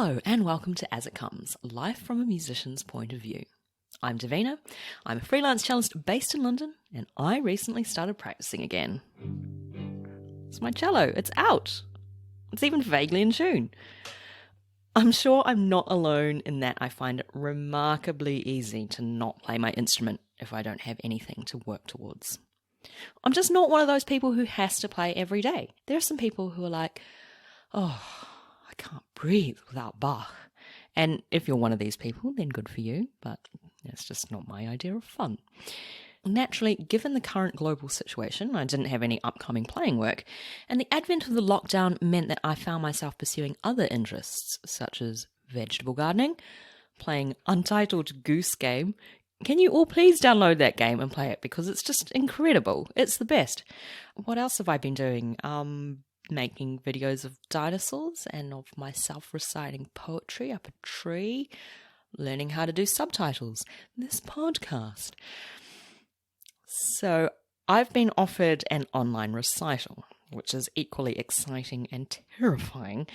Hello and welcome to As It Comes, life from a musician's point of view. I'm Davina, I'm a freelance cellist based in London, and I recently started practicing again. It's my cello, it's out. It's even vaguely in tune. I'm sure I'm not alone in that I find it remarkably easy to not play my instrument if I don't have anything to work towards. I'm just not one of those people who has to play every day. There are some people who are like, oh, I can't breathe without Bach. And if you're one of these people, then good for you, but it's just not my idea of fun. Naturally, given the current global situation, I didn't have any upcoming playing work, and the advent of the lockdown meant that I found myself pursuing other interests, such as vegetable gardening, playing Untitled Goose Game. Can you all please download that game and play it, because it's just incredible. It's the best. What else have I been doing? Making videos of dinosaurs and of myself reciting poetry up a tree, learning how to do subtitles, this podcast. So I've been offered an online recital, which is equally exciting and terrifying.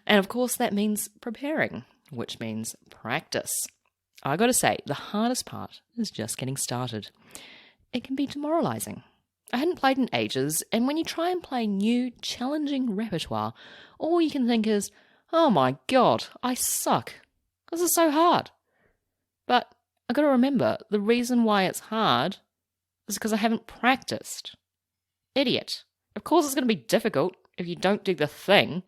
And of course that means preparing, which means practice. I gotta say, the hardest part is just getting started. It can be demoralizing. I hadn't played in ages, and when you try and play new, challenging repertoire, all you can think is, oh my god, I suck. This is so hard. But I gotta remember, the reason why it's hard is because I haven't practiced. Idiot. Of course it's gonna be difficult if you don't do the thing.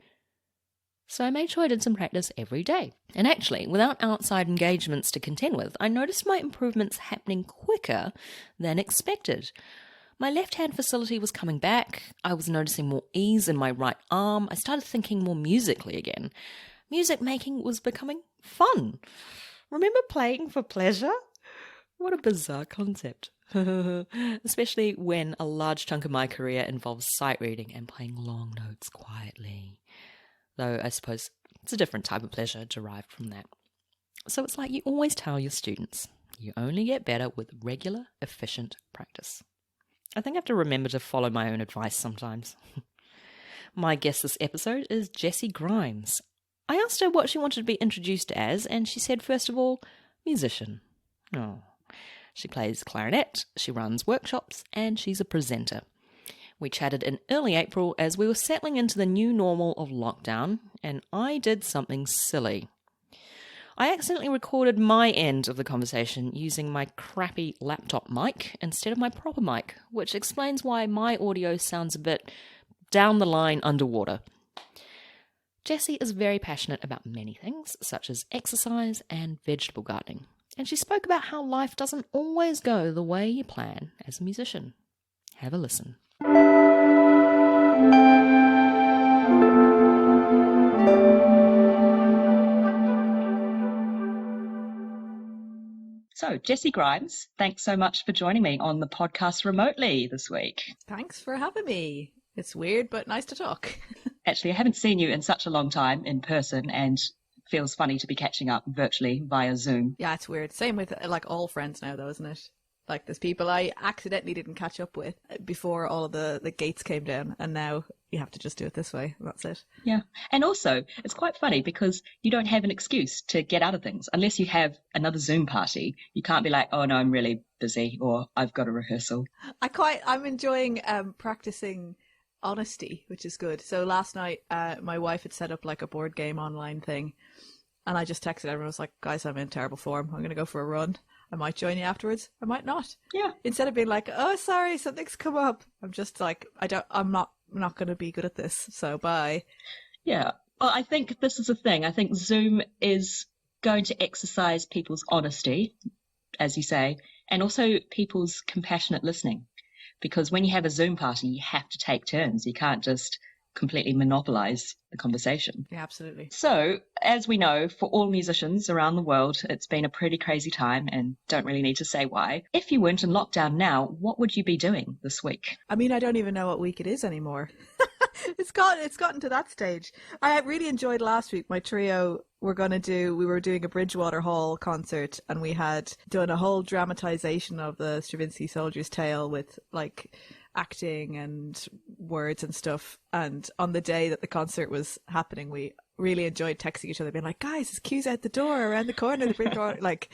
So I made sure I did some practice every day. And actually, without outside engagements to contend with, I noticed my improvements happening quicker than expected. My left-hand facility was coming back, I was noticing more ease in my right arm, I started thinking more musically again. Music making was becoming fun. Remember playing for pleasure? What a bizarre concept. Especially when a large chunk of my career involves sight reading and playing long notes quietly. Though I suppose it's a different type of pleasure derived from that. So it's like you always tell your students, you only get better with regular, efficient practice. I think I have to remember to follow my own advice sometimes. My guest this episode is Jessie Grimes. I asked her what she wanted to be introduced as, and she said, first of all, musician. Oh. She plays clarinet, she runs workshops, and she's a presenter. We chatted in early April as we were settling into the new normal of lockdown, and I did something silly. I accidentally recorded my end of the conversation using my crappy laptop mic instead of my proper mic, which explains why my audio sounds a bit down the line underwater. Jessie is very passionate about many things, such as exercise and vegetable gardening, and she spoke about how life doesn't always go the way you plan as a musician. Have a listen. So, Jessie Grimes, thanks so much for joining me on the podcast remotely this week. Thanks for having me. It's weird, but nice to talk. Actually, I haven't seen you in such a long time in person, and it feels funny to be catching up virtually via Zoom. Yeah, it's weird. Same with like all friends now, though, isn't it? Like there's people I accidentally didn't catch up with before all of the gates came down, and now you have to just do it this way. That's it. Yeah. And also, it's quite funny because you don't have an excuse to get out of things. Unless you have another Zoom party, you can't be like, oh no, I'm really busy, or I've got a rehearsal. I'm enjoying practicing honesty, which is good. So last night, my wife had set up like a board game online thing, and I just texted everyone. I was like, guys, I'm in terrible form. I'm going to go for a run. I might join you afterwards. I might not. Yeah. Instead of being like, oh, sorry, something's come up. I'm just like, I'm not going to be good at this. So bye. Yeah. Well, I think this is the thing. I think Zoom is going to exercise people's honesty, as you say, and also people's compassionate listening. Because when you have a Zoom party, you have to take turns. You can't just completely monopolize the conversation. Yeah, absolutely. So, as we know, for all musicians around the world, it's been a pretty crazy time, and don't really need to say why. If you weren't in lockdown now, what would you be doing this week? I mean, I don't even know what week it is anymore. It's gotten to that stage. I really enjoyed last week. My trio we were doing a Bridgewater Hall concert, and we had done a whole dramatization of the Stravinsky Soldier's Tale with like acting and words and stuff. And on the day that the concert was happening, we really enjoyed texting each other, being like, guys, there's queues out the door around the corner. The big door. Like,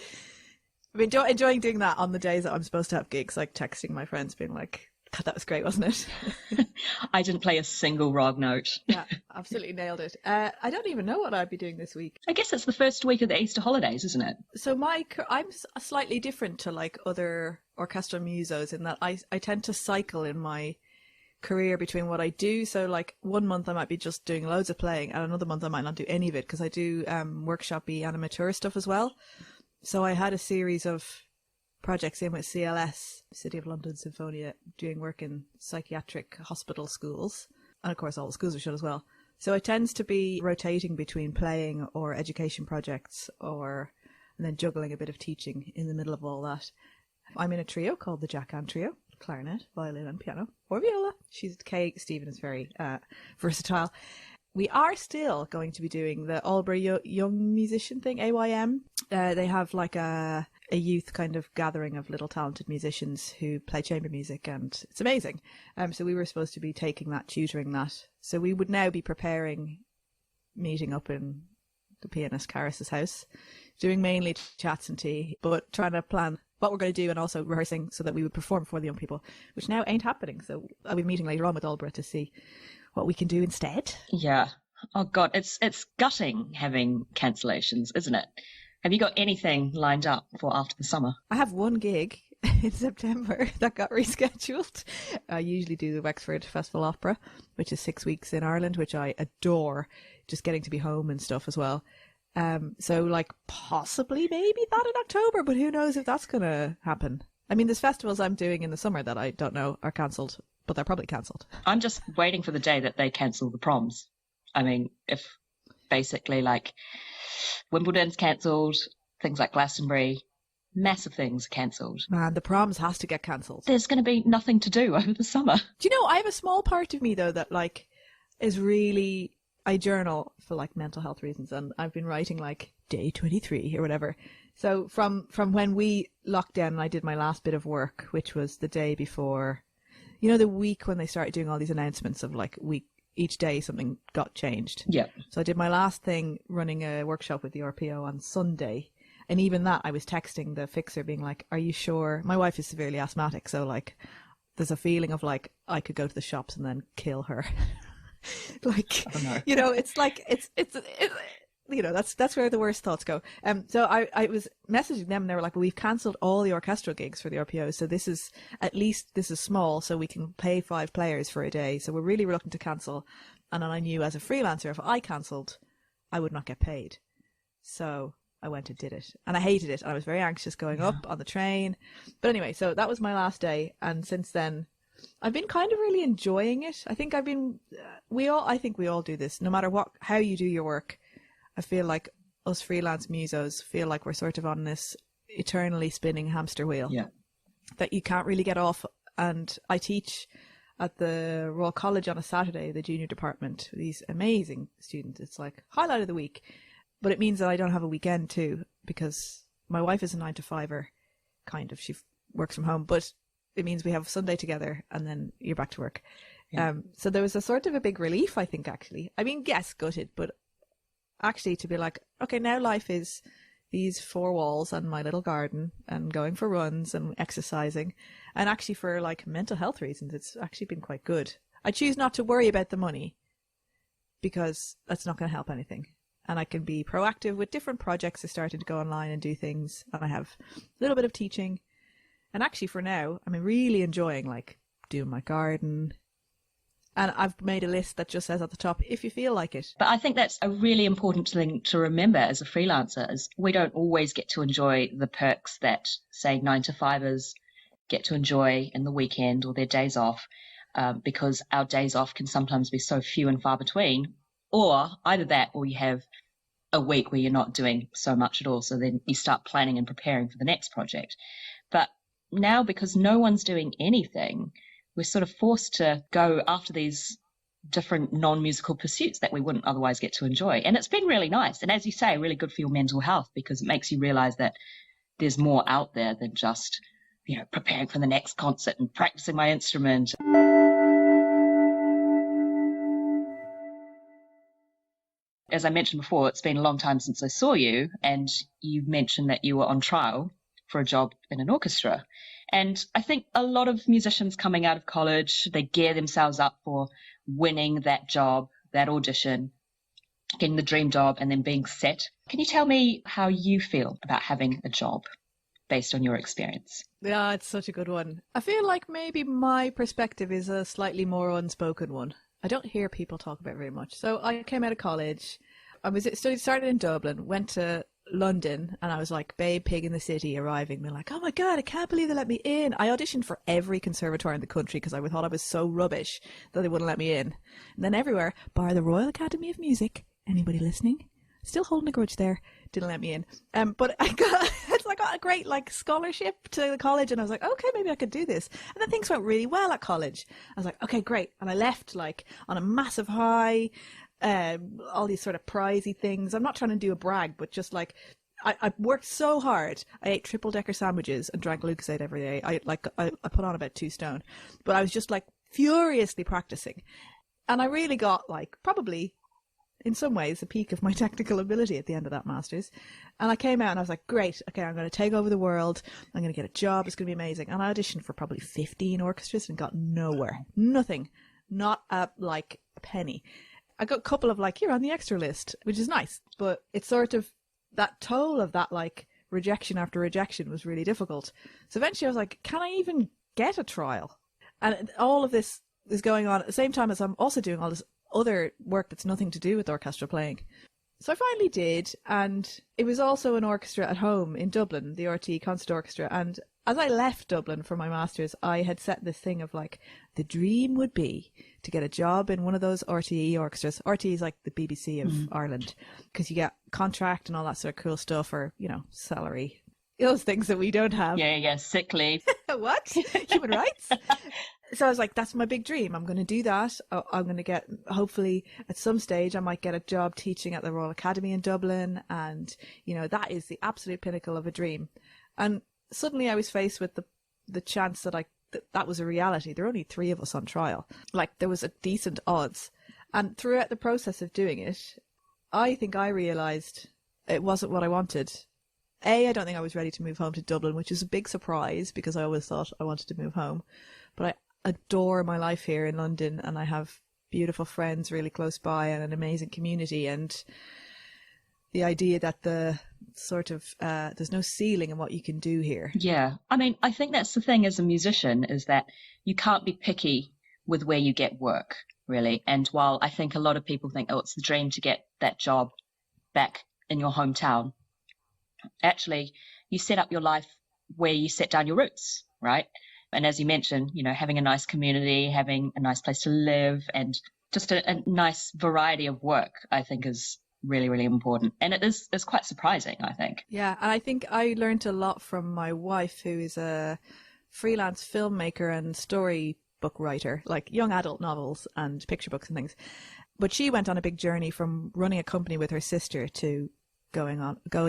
I've been enjoying doing that on the days that I'm supposed to have gigs, like texting my friends, being like, God, that was great, wasn't it? I didn't play a single Rog note. Yeah, absolutely nailed it. I don't even know what I'd be doing this week. I guess it's the first week of the Easter holidays, isn't it? So I'm slightly different to like other orchestral musos in that I tend to cycle in my career between what I do. So like one month I might be just doing loads of playing, and another month I might not do any of it because I do workshop-y animateur stuff as well. So I had a series of projects in with CLS, City of London Sinfonia, doing work in psychiatric hospital schools. And of course all the schools are shut as well. So it tends to be rotating between playing or education projects and then juggling a bit of teaching in the middle of all that. I'm in a trio called the Jack Ann Trio, clarinet, violin and piano, or viola. Stephen is very versatile. We are still going to be doing the Albury Young Musician thing, AYM. They have like a youth kind of gathering of little talented musicians who play chamber music, and it's amazing. So we were supposed to be taking that, tutoring that. So we would now be preparing, meeting up in the pianist Caris's house, doing mainly chats and tea, but trying to plan what we're going to do and also rehearsing so that we would perform for the young people, which now ain't happening. So I'll be meeting later on with Albury to see what we can do instead. Yeah. Oh God, it's gutting having cancellations, isn't it? Have you got anything lined up for after the summer? I have one gig in September that got rescheduled. I usually do the Wexford Festival Opera, which is 6 weeks in Ireland, which I adore, just getting to be home and stuff as well. So like possibly maybe that in October, but who knows if that's going to happen. I mean, there's festivals I'm doing in the summer that I don't know are cancelled, but they're probably cancelled. I'm just waiting for the day that they cancel the proms. I mean, if basically like Wimbledon's cancelled, things like Glastonbury, massive things cancelled. Man, the proms has to get cancelled. There's going to be nothing to do over the summer. Do you know, I have a small part of me though that like is really, I journal for like mental health reasons, and I've been writing like day 23 or whatever. So from when we locked down and I did my last bit of work, which was the day before, you know, the week when they started doing all these announcements of like each day something got changed. Yeah. So I did my last thing running a workshop with the RPO on Sunday. And even that, I was texting the fixer being like, are you sure? My wife is severely asthmatic. So like, there's a feeling of like, I could go to the shops and then kill her. Like, Oh, no. you know, it's like, it's you know, that's where the worst thoughts go. So I was messaging them and they were like, well, we've cancelled all the orchestral gigs for the RPO. So this is small, so we can pay 5 players for a day. So we're really reluctant to cancel. And then I knew as a freelancer, if I cancelled, I would not get paid. So I went and did it. And I hated it. I was very anxious going up on the train. But anyway, so that was my last day. And since then, I've been kind of really enjoying it. I think I think we all do this, no matter how you do your work. I feel like us freelance musos feel like we're sort of on this eternally spinning hamster wheel that you can't really get off. And I teach at the Royal College on a Saturday, the junior department, these amazing students. It's like highlight of the week. But it means that I don't have a weekend too, because my wife is a 9-to-5er, kind of. She works from home, but it means we have Sunday together and then you're back to work. Yeah. So there was a sort of a big relief, I think, actually. I mean, yes, gutted, but actually to be like, okay, now life is these 4 walls and my little garden and going for runs and exercising. And actually for like mental health reasons, it's actually been quite good. I choose not to worry about the money because that's not going to help anything. And I can be proactive with different projects. I started to go online and do things, and I have a little bit of teaching. And actually for now, I'm really enjoying like doing my garden. And I've made a list that just says at the top, if you feel like it. But I think that's a really important thing to remember as a freelancer, is we don't always get to enjoy the perks that, say, 9-to-5ers get to enjoy in the weekend or their days off, because our days off can sometimes be so few and far between. Or either that, or you have a week where you're not doing so much at all. So then you start planning and preparing for the next project. But now, because no one's doing anything, we're sort of forced to go after these different non-musical pursuits that we wouldn't otherwise get to enjoy. And it's been really nice. And as you say, really good for your mental health, because it makes you realize that there's more out there than just, you know, preparing for the next concert and practicing my instrument. As I mentioned before, it's been a long time since I saw you, and you mentioned that you were on trial for a job in an orchestra. And I think a lot of musicians coming out of college, they gear themselves up for winning that job, that audition, getting the dream job, and then being set. Can you tell me how you feel about having a job based on your experience? Yeah, it's such a good one. I feel like maybe my perspective is a slightly more unspoken one. I don't hear people talk about it very much. So I came out of college. Started in Dublin, went to London, and I was like babe pig in the city, arriving, being like, oh my God, I can't believe they let me in. I auditioned for every conservatoire in the country because I thought I was so rubbish that they wouldn't let me in. And then everywhere, bar the Royal Academy of Music. Anybody listening? Still holding a grudge there. Didn't let me in. But I got a great scholarship to the college, and I was like, okay, maybe I could do this. And then things went really well at college. I was like, okay, great. And I left on a massive high, all these sort of prizey things. I'm not trying to do a brag, but just I worked so hard. I ate triple-decker sandwiches and drank Lucozade every day. I put on about 2 stone, but I was just furiously practicing. And I really got probably in some ways the peak of my technical ability at the end of that master's. And I came out and I was like, great, okay, I'm going to take over the world. I'm going to get a job. It's going to be amazing. And I auditioned for probably 15 orchestras and got nowhere. Nothing. Not a penny. I got a couple of you're on the extra list, which is nice. But it's sort of that toll of that rejection after rejection was really difficult. So eventually I was like, can I even get a trial? And all of this is going on at the same time as I'm also doing all this other work that's nothing to do with orchestra playing. So I finally did, and it was also an orchestra at home in Dublin, the RTE Concert Orchestra. And as I left Dublin for my master's, I had set this thing of the dream would be to get a job in one of those RTE orchestras. RTE is like the BBC of Ireland, because you get contract and all that sort of cool stuff, or salary, those things that we don't have. Yeah, sick leave. What? Human rights? So I was like, that's my big dream. I'm going to do that. I'm going to get, hopefully at some stage, I might get a job teaching at the Royal Academy in Dublin. And, that is the absolute pinnacle of a dream. And suddenly I was faced with the chance that that was a reality. There were only 3 of us on trial. There was a decent odds. And throughout the process of doing it, I think I realised it wasn't what I wanted. I don't think I was ready to move home to Dublin, which is a big surprise because I always thought I wanted to move home. But I adore my life here in London, and I have beautiful friends really close by and an amazing community. And the idea that there's no ceiling in what you can do here. Yeah. I mean, I think that's the thing as a musician, is that you can't be picky with where you get work, really. And while I think a lot of people think, oh, it's the dream to get that job back in your hometown, actually, you set up your life where you set down your roots, right? And as you mentioned, having a nice community, having a nice place to live, and just a nice variety of work, I think is really, really important. And it's quite surprising, I think. Yeah, and I think I learned a lot from my wife, who is a freelance filmmaker and storybook writer, young adult novels and picture books and things. But she went on a big journey from running a company with her sister to going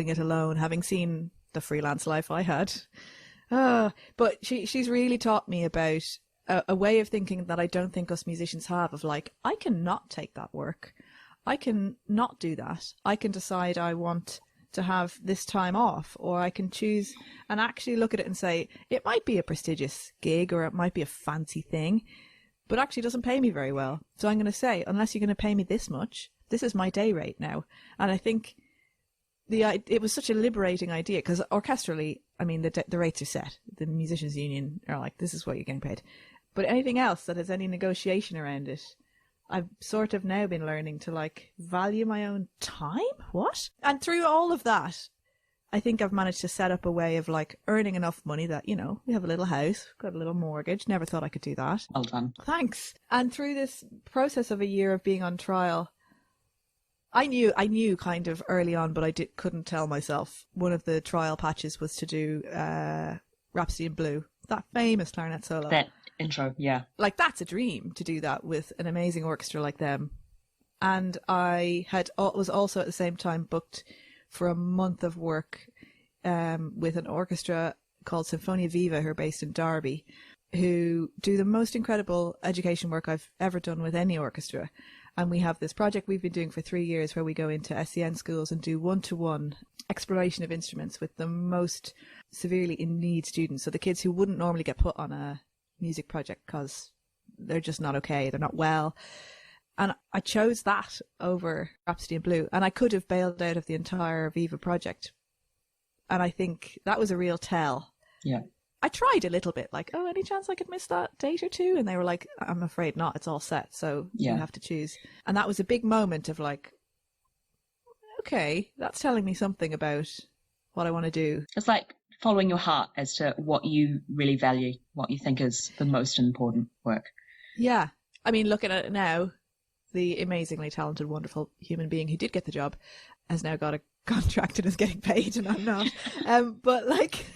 it alone, having seen the freelance life I had. But she's really taught me about a way of thinking that I don't think us musicians have, of I can not take that work. I can not do that. I can decide I want to have this time off, or I can choose and actually look at it and say, it might be a prestigious gig or it might be a fancy thing, but actually doesn't pay me very well. So I'm going to say, unless you're going to pay me this much, this is my day rate now. And I think it was such a liberating idea, because orchestrally, I mean, the rates are set. The musicians union are like, this is what you're getting paid. But anything else that has any negotiation around it, I've sort of now been learning to value my own time. What? And through all of that, I think I've managed to set up a way of earning enough money that, we have a little house, got a little mortgage. Never thought I could do that. Well done. Thanks. And through this process of a year of being on trial, I knew kind of early on, but I couldn't tell myself. One of the trial patches was to do Rhapsody in Blue, that famous clarinet solo. That intro, yeah. That's a dream, to do that with an amazing orchestra like them. And I was also at the same time booked for a month of work with an orchestra called Sinfonia Viva, who are based in Derby, who do the most incredible education work I've ever done with any orchestra. And we have this project we've been doing for 3 years where we go into SEN schools and do one-to-one exploration of instruments with the most severely in need students. So the kids who wouldn't normally get put on a music project because they're just not okay, they're not well. And I chose that over Rhapsody in Blue. And I could have bailed out of the entire Viva project. And I think that was a real tell. Yeah. I tried a little bit, like, oh, any chance I could miss that date or two? And they were like, I'm afraid not, it's all set, so you have to choose. And that was a big moment of like, okay, that's telling me something about what I want to do. It's like following your heart as to what you really value, what you think is the most important work. Yeah. I mean, looking at it now, the amazingly talented, wonderful human being who did get the job has now got a contract and is getting paid, and I'm not. But like...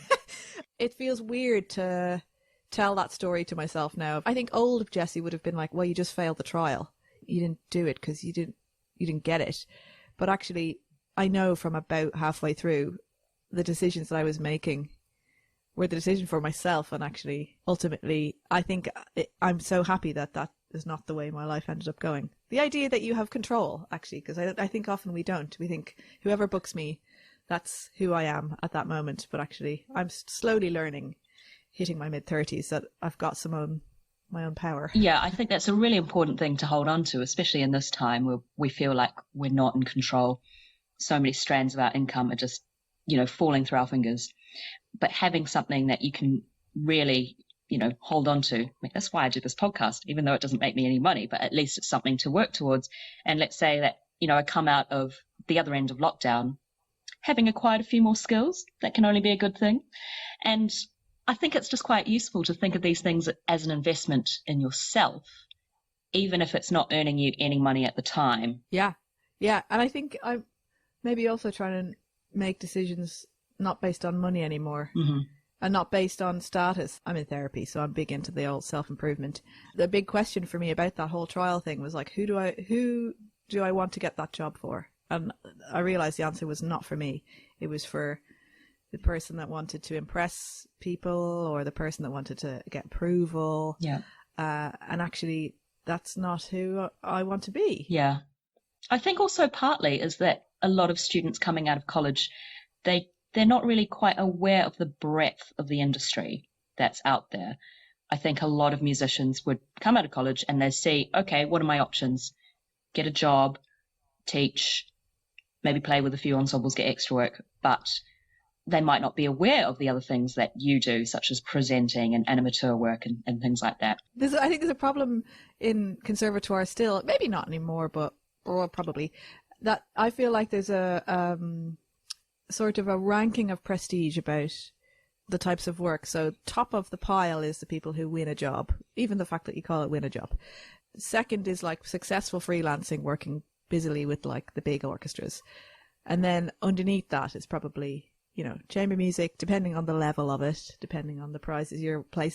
It feels weird to tell that story to myself now. I think old Jessie would have been like, well, you just failed the trial. You didn't do it because you didn't get it. But actually, I know from about halfway through, the decisions that I was making were the decision for myself. And actually, ultimately, I think I'm so happy that that is not the way my life ended up going. The idea that you have control, actually, because I think often we don't. We think whoever books me, that's who I am at that moment. But actually, I'm slowly learning, hitting my mid-30s, that I've got my own power. Yeah, I think that's a really important thing to hold on to, especially in this time where we feel like we're not in control. So many strands of our income are just, falling through our fingers. But having something that you can really, hold on to. I mean, that's why I do this podcast, even though it doesn't make me any money, but at least it's something to work towards. And let's say that, I come out of the other end of lockdown having acquired a few more skills, that can only be a good thing. And I think it's just quite useful to think of these things as an investment in yourself, even if it's not earning you any money at the time. Yeah. Yeah. And I think I'm maybe also trying to make decisions not based on money anymore. Mm-hmm. And not based on status. I'm in therapy, so I'm big into the old self-improvement. The big question for me about that whole trial thing was like, who do I want to get that job for? And I realized the answer was not for me. It was for the person that wanted to impress people or the person that wanted to get approval. Yeah. And actually, that's not who I want to be. Yeah. I think also partly is that a lot of students coming out of college, they're not really quite aware of the breadth of the industry that's out there. I think a lot of musicians would come out of college and they see, okay, what are my options? Get a job, teach, maybe play with a few ensembles, get extra work, but they might not be aware of the other things that you do, such as presenting and amateur work and things like that. I think there's a problem in conservatoire still, maybe not anymore, or probably, that I feel like there's a sort of a ranking of prestige about the types of work. So top of the pile is the people who win a job, even the fact that you call it win a job. Second is like successful freelancing, working busily with like the big orchestras. And then underneath that is probably, chamber music, depending on the level of it, depending on the places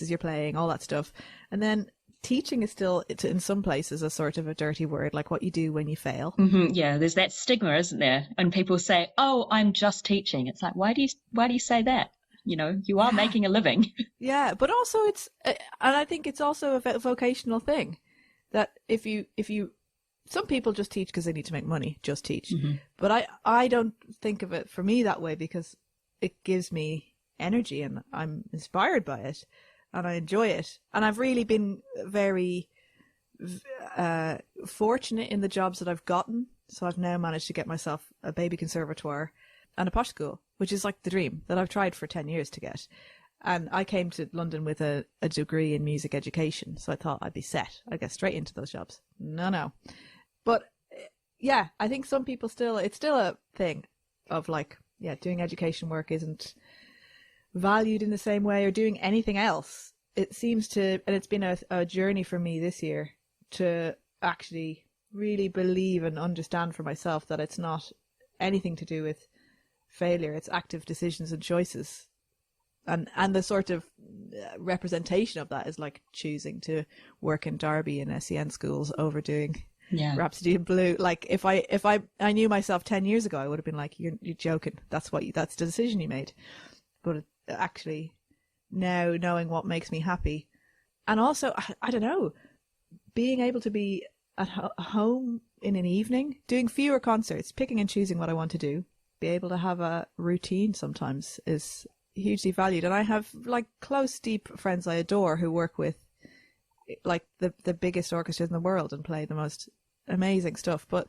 you're playing, all that stuff. And then teaching is still, in some places, a sort of a dirty word, like what you do when you fail. Mm-hmm, yeah, there's that stigma, isn't there? And people say, "Oh, I'm just teaching." It's like, why do you say that? You are making a living. Yeah, but also and I think it's also a vocational thing, that if you some people just teach because they need to make money, just teach. Mm-hmm. But I don't think of it for me that way, because it gives me energy and I'm inspired by it and I enjoy it. And I've really been very fortunate in the jobs that I've gotten. So I've now managed to get myself a baby conservatoire and a posh school, which is like the dream that I've tried for 10 years to get. And I came to London with a degree in music education, so I thought I'd be set. I'd get straight into those jobs. No. But yeah, I think some people it's still a thing of like, yeah, doing education work isn't valued in the same way, or doing anything else. It seems to, and it's been a journey for me this year to actually really believe and understand for myself that it's not anything to do with failure. It's active decisions and choices. And the sort of representation of that is like choosing to work in Derby in SEN schools over doing Rhapsody in Blue. Like if I knew myself 10 years ago, I would have been like, you're joking. That's the decision you made. But actually now knowing what makes me happy, and also, I don't know, being able to be at home in an evening, doing fewer concerts, picking and choosing what I want to do, be able to have a routine sometimes is hugely valued. And I have like close, deep friends I adore who work with like the biggest orchestras in the world and play the most amazing stuff. But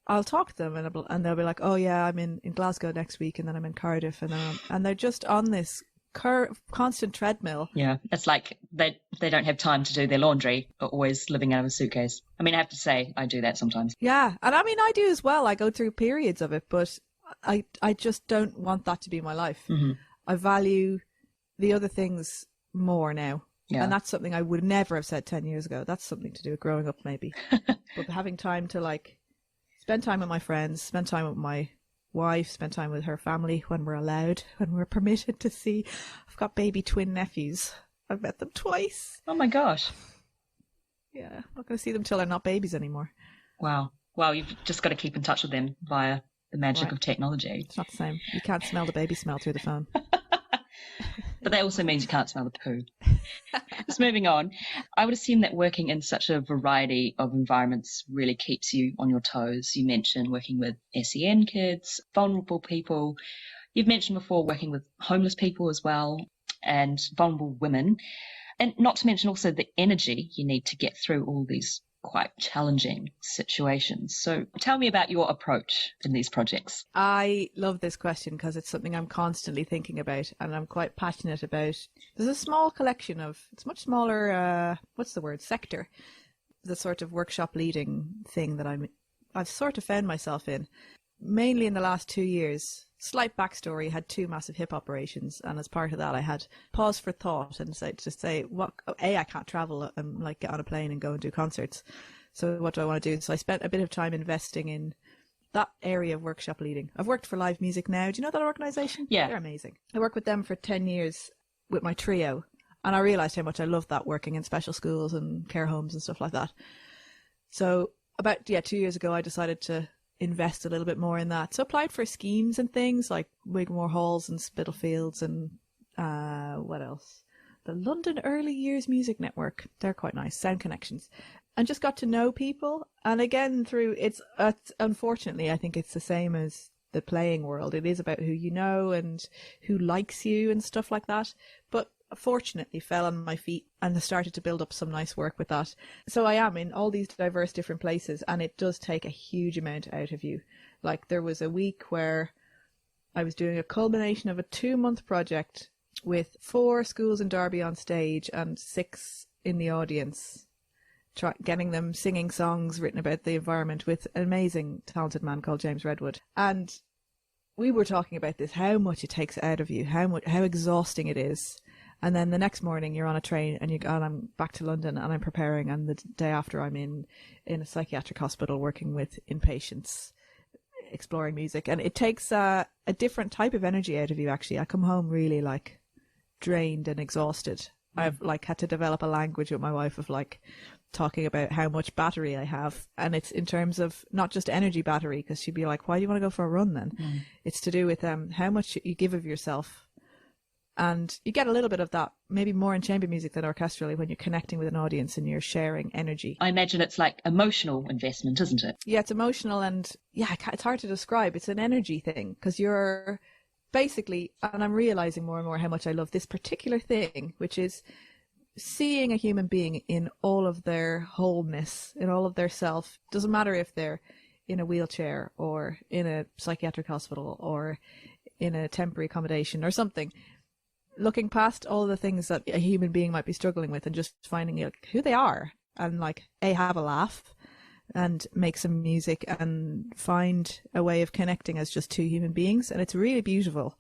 I'll talk to them and they'll be like, oh yeah, I'm in Glasgow next week, and then I'm in Cardiff, and they're just on this constant treadmill. Yeah, it's like they don't have time to do their laundry, but always living out of a suitcase. I mean, I have to say, I do that sometimes. Yeah, and I mean, I do as well. I go through periods of it, but I just don't want that to be my life. Mm-hmm. I value the other things more now. Yeah. And that's something I would never have said 10 years ago. That's something to do with growing up, maybe. But having time to like spend time with my friends, spend time with my wife, spend time with her family when we're allowed, when we're permitted to see. I've got baby twin nephews. I've met them twice. Oh my gosh. Yeah, I'm not going to see them till they're not babies anymore. Wow. Well, you've just got to keep in touch with them via the magic Right. of technology. It's not the same. You can't smell the baby smell through the phone. But that also means you can't smell the poo. Just moving on, I would assume that working in such a variety of environments really keeps you on your toes. You mentioned working with SEN kids, vulnerable people. You've mentioned before working with homeless people as well, and vulnerable women. And not to mention also the energy you need to get through all these quite challenging situations. So tell me about your approach in these projects. I love this question because it's something I'm constantly thinking about and I'm quite passionate about. There's a small collection of, it's much smaller, sector, the sort of workshop leading thing that I've sort of found myself in. Mainly in the last 2 years. Slight backstory, had 2 massive hip operations, and as part of that I had pause for thought and say I can't travel and like get on a plane and go and do concerts. So what do I want to do? So I spent a bit of time investing in that area of workshop leading. I've worked for Live Music Now. Do you know that organisation? Yeah. They're amazing. I worked with them for 10 years with my trio, and I realised how much I loved that, working in special schools and care homes and stuff like that. So about 2 years ago I decided to invest a little bit more in that. So applied for schemes and things like Wigmore Halls and Spitalfields and what else? The London Early Years Music Network. They're quite nice. Sound Connections. And just got to know people. And again, through it's unfortunately, I think it's the same as the playing world. It is about who you know and who likes you and stuff like that. But fortunately fell on my feet and started to build up some nice work with that. So I am in all these diverse different places, and it does take a huge amount out of you. Like there was a week where I was doing a culmination of a 2-month project with 4 schools in Derby on stage and 6 in the audience, getting them singing songs written about the environment with an amazing talented man called James Redwood. And we were talking about this, how much it takes out of you, how exhausting it is. And then the next morning you're on a train and I'm back to London and I'm preparing, and the day after I'm in a psychiatric hospital working with inpatients, exploring music. And it takes a different type of energy out of you, actually. I come home really like drained and exhausted. I've like had to develop a language with my wife of like talking about how much battery I have. And it's in terms of not just energy battery, because she'd be like, why do you want to go for a run then? It's to do with how much you give of yourself. And you get a little bit of that, maybe more in chamber music than orchestrally, when you're connecting with an audience and you're sharing energy. I imagine it's like emotional investment, isn't it? Yeah, it's emotional, and it's hard to describe. It's an energy thing, because you're basically, and I'm realizing more and more how much I love this particular thing, which is seeing a human being in all of their wholeness, in all of their self. Doesn't matter if they're in a wheelchair or in a psychiatric hospital or in a temporary accommodation or something. Looking past all the things that a human being might be struggling with and just finding like who they are, and like have a laugh and make some music and find a way of connecting as just 2 human beings. And it's really beautiful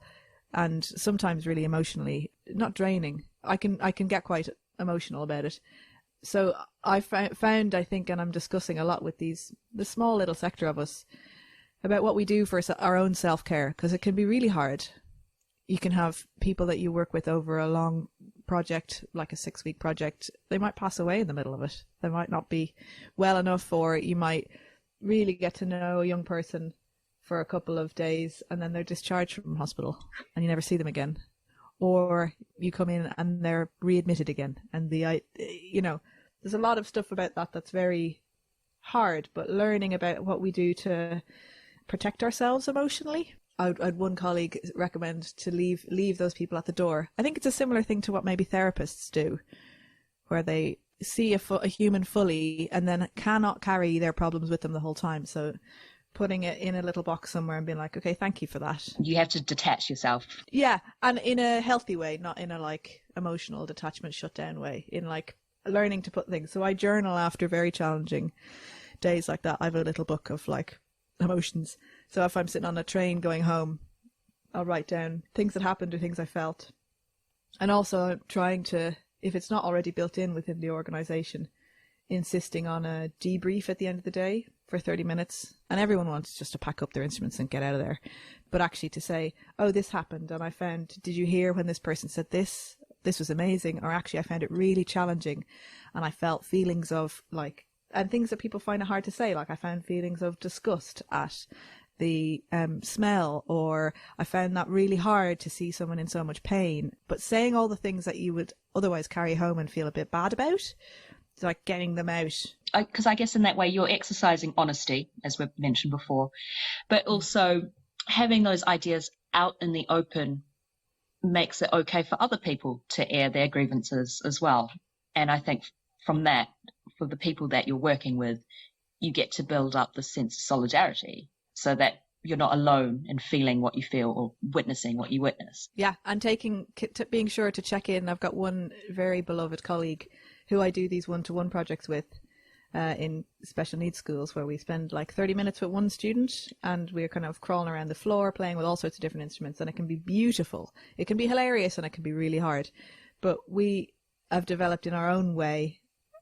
and sometimes really emotionally not draining. I can get quite emotional about it. So I found, I think, and I'm discussing a lot with the small little sector of us about what we do for our own self-care, because it can be really hard. You can have people that you work with over a long project, like a 6-week project. They might pass away in the middle of it. They might not be well enough, or you might really get to know a young person for a couple of days and then they're discharged from hospital and you never see them again. Or you come in and they're readmitted again. And there's a lot of stuff about that that's very hard, but learning about what we do to protect ourselves emotionally. I'd one colleague recommend to leave those people at the door. I think it's a similar thing to what maybe therapists do, where they see a human fully and then cannot carry their problems with them the whole time. So putting it in a little box somewhere and being like, okay, thank you for that. You have to detach yourself. Yeah, and in a healthy way, not in a like emotional detachment shutdown way, in like learning to put things. So I journal after very challenging days like that. I have a little book of like emotions. So if I'm sitting on a train going home, I'll write down things that happened or things I felt. And also I'm trying to, if it's not already built in within the organisation, insisting on a debrief at the end of the day for 30 minutes. And everyone wants just to pack up their instruments and get out of there. But actually to say, oh, this happened and I found, did you hear when this person said this? This was amazing. Or actually I found it really challenging and I felt feelings of like, and things that people find it hard to say. Like I found feelings of disgust at the smell, or I found that really hard to see someone in so much pain. But saying all the things that you would otherwise carry home and feel a bit bad about, it's like getting them out. Because I guess in that way you're exercising honesty, as we've mentioned before, but also having those ideas out in the open makes it okay for other people to air their grievances as well. And I think from that, for the people that you're working with, you get to build up the sense of solidarity so that you're not alone in feeling what you feel or witnessing what you witness. Yeah, and being sure to check in. I've got one very beloved colleague who I do these one-to-one projects with in special needs schools, where we spend like 30 minutes with one student and we're kind of crawling around the floor playing with all sorts of different instruments, and it can be beautiful. It can be hilarious and it can be really hard. But we have developed in our own way,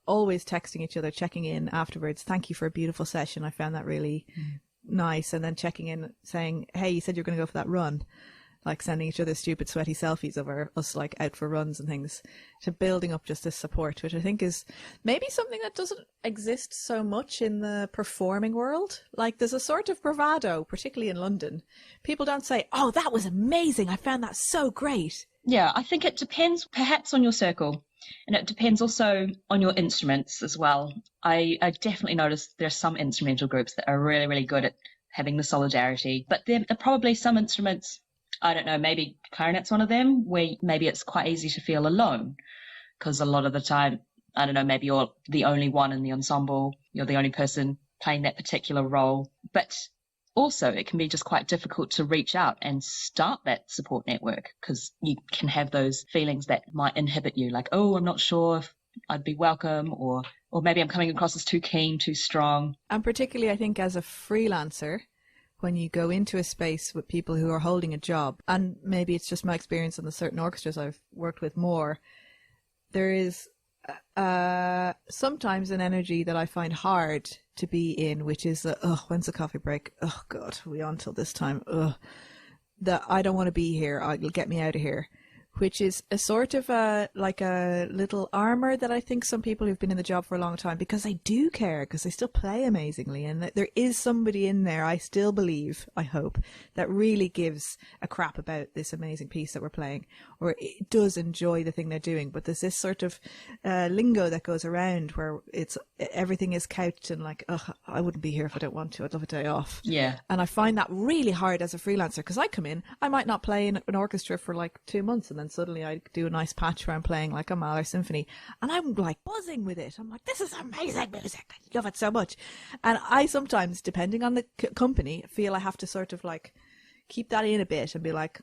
always texting each other, checking in afterwards. Thank you for a beautiful session. I found that really nice. And then checking in saying, hey, you said you're going to go for that run. Like sending each other stupid sweaty selfies of us like out for runs and things, to building up just this support, which I think is maybe something that doesn't exist so much in the performing world. Like there's a sort of bravado, particularly in London. People don't say, oh, that was amazing, I found that so great. Yeah, I think it depends perhaps on your circle, and it depends also on your instruments as well. I definitely noticed there are some instrumental groups that are really, really good at having the solidarity, but there are probably some instruments, I don't know, maybe clarinet's one of them, where maybe it's quite easy to feel alone, because a lot of the time, I don't know, maybe you're the only one in the ensemble, you're the only person playing that particular role. But also it can be just quite difficult to reach out and start that support network, because you can have those feelings that might inhibit you, like, oh, I'm not sure if I'd be welcome, or maybe I'm coming across as too keen, too strong. And particularly, I think, as a freelancer, when you go into a space with people who are holding a job, and maybe it's just my experience in the certain orchestras I've worked with more, there is sometimes an energy that I find hard to be in, which is, when's the coffee break? Oh, God, are we on till this time? That I don't want to be here. It'll get me out of here. Which is a sort of like a little armor that I think some people who've been in the job for a long time, because they do care, because they still play amazingly, and there is somebody in there, I still believe, I hope, that really gives a crap about this amazing piece that we're playing, or it does enjoy the thing they're doing. But there's this sort of lingo that goes around where everything is couched in like, I wouldn't be here if I don't want to. I'd love a day off. Yeah. And I find that really hard as a freelancer, because I come in, I might not play in an orchestra for like 2 months, and then suddenly I do a nice patch where I'm playing like a Mahler symphony, and I'm like buzzing with it. I'm like, this is amazing music. I love it so much. And I sometimes, depending on the company, feel I have to sort of like keep that in a bit and be like,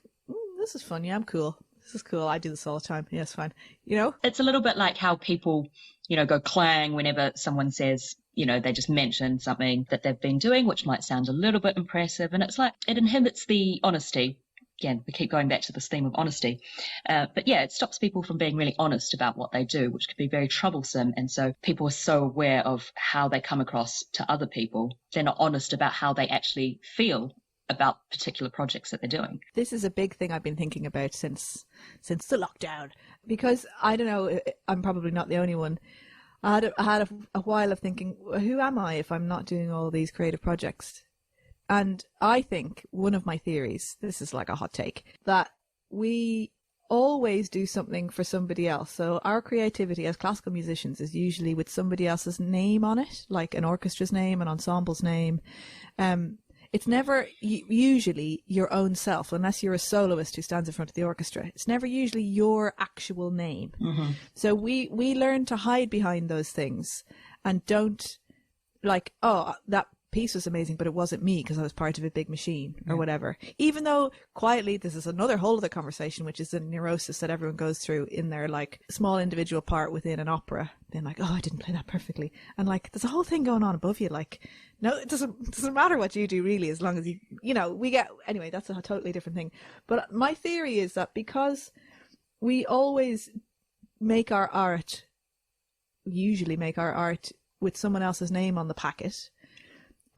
this is fun. Yeah, I'm cool. This is cool. I do this all the time. Yeah, it's fine. You know? It's a little bit like how people, go clang whenever someone says, they just mention something that they've been doing, which might sound a little bit impressive. And it's like, it inhibits the honesty. Again, we keep going back to this theme of honesty. But yeah, it stops people from being really honest about what they do, which could be very troublesome. And so people are so aware of how they come across to other people. They're not honest about how they actually feel about particular projects that they're doing. This is a big thing I've been thinking about since the lockdown, because I don't know, I'm probably not the only one. I had a while of thinking, who am I if I'm not doing all these creative projects? And I think one of my theories, this is like a hot take, that we always do something for somebody else. So our creativity as classical musicians is usually with somebody else's name on it, like an orchestra's name, an ensemble's name. It's never usually your own self, unless you're a soloist who stands in front of the orchestra. It's never usually your actual name. Mm-hmm. So we learn to hide behind those things and don't like, oh, that piece was amazing, but it wasn't me because I was part of a big machine or whatever. Even though quietly, this is another whole other conversation, which is the neurosis that everyone goes through in their like small individual part within an opera, being like, oh, I didn't play that perfectly, and like there's a whole thing going on above you. Like, no, it doesn't matter what you do really, as long as you know, we get anyway. That's a totally different thing. But my theory is that because we always usually make our art with someone else's name on the packet,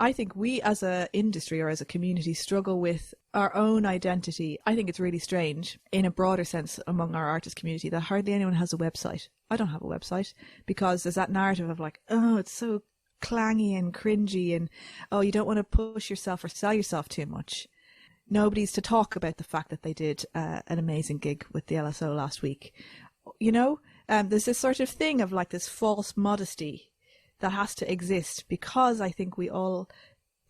I think we as a industry or as a community struggle with our own identity. I think it's really strange in a broader sense among our artist community that hardly anyone has a website. I don't have a website because there's that narrative of like, oh, it's so clangy and cringy, and oh, you don't want to push yourself or sell yourself too much. Nobody's to talk about the fact that they did an amazing gig with the LSO last week. You know, there's this sort of thing of like this false modesty that has to exist because I think we all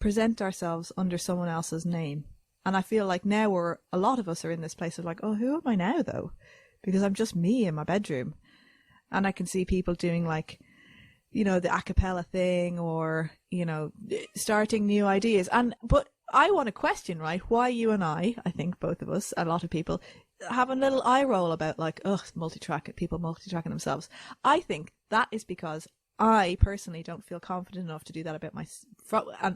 present ourselves under someone else's name. And I feel like now a lot of us are in this place of like, oh, who am I now though? Because I'm just me in my bedroom. And I can see people doing like, you know, the a cappella thing or, you know, starting new ideas. But I want to question, right, why you and I think both of us, a lot of people, have a little eye roll about like, people multi-tracking themselves. I think that is because I personally don't feel confident enough to do that about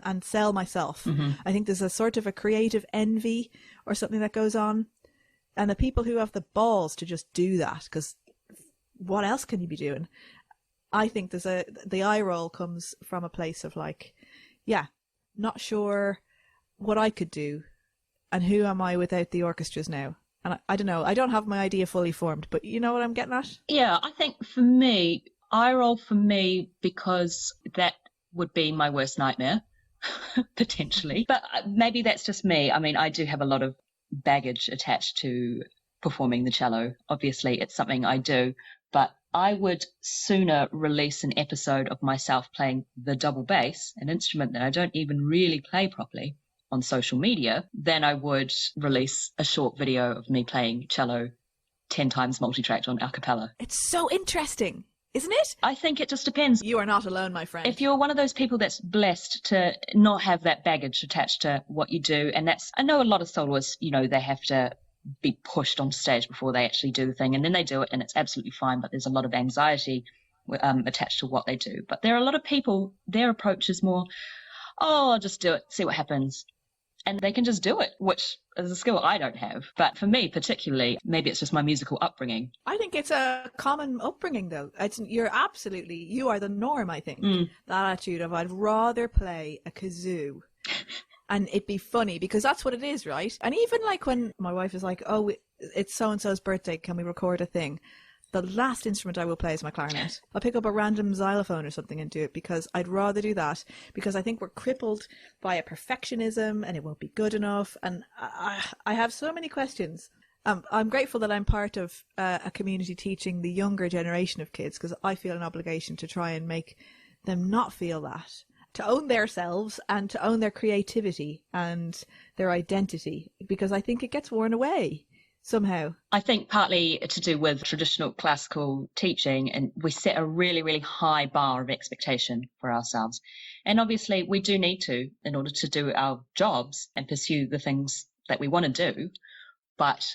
and sell myself. Mm-hmm. I think there's a sort of a creative envy or something that goes on. And the people who have the balls to just do that, because what else can you be doing? I think the eye roll comes from a place of like, yeah, not sure what I could do and who am I without the orchestras now? And I don't know. I don't have my idea fully formed, but you know what I'm getting at? Yeah, I think for me, eye roll for me, because that would be my worst nightmare, potentially. But maybe that's just me. I mean, I do have a lot of baggage attached to performing the cello. Obviously, it's something I do. But I would sooner release an episode of myself playing the double bass, an instrument that I don't even really play properly, on social media, than I would release a short video of me playing cello 10 times multi-tracked on a cappella. It's so interesting, isn't it? I think it just depends. You are not alone, my friend. If you're one of those people that's blessed to not have that baggage attached to what you do, and I know a lot of soloists, you know, they have to be pushed on stage before they actually do the thing, and then they do it and it's absolutely fine, but there's a lot of anxiety attached to what they do. But there are a lot of people, their approach is more, oh, I'll just do it, see what happens. And they can just do it, which is a skill I don't have. But for me particularly, maybe it's just my musical upbringing. I think it's a common upbringing, though. You are the norm, I think. That attitude of I'd rather play a kazoo and it be funny, because that's what it is, right? And even like when my wife is like, oh, it's so-and-so's birthday, can we record a thing? The last instrument I will play is my clarinet. I'll pick up a random xylophone or something and do it, because I'd rather do that, because I think we're crippled by a perfectionism and it won't be good enough. And I have so many questions. I'm grateful that I'm part of a community teaching the younger generation of kids, because I feel an obligation to try and make them not feel that, to own themselves and to own their creativity and their identity, because I think it gets worn away somehow. I think partly to do with traditional classical teaching, and we set a really, really high bar of expectation for ourselves. And obviously we do need to, in order to do our jobs and pursue the things that we want to do. But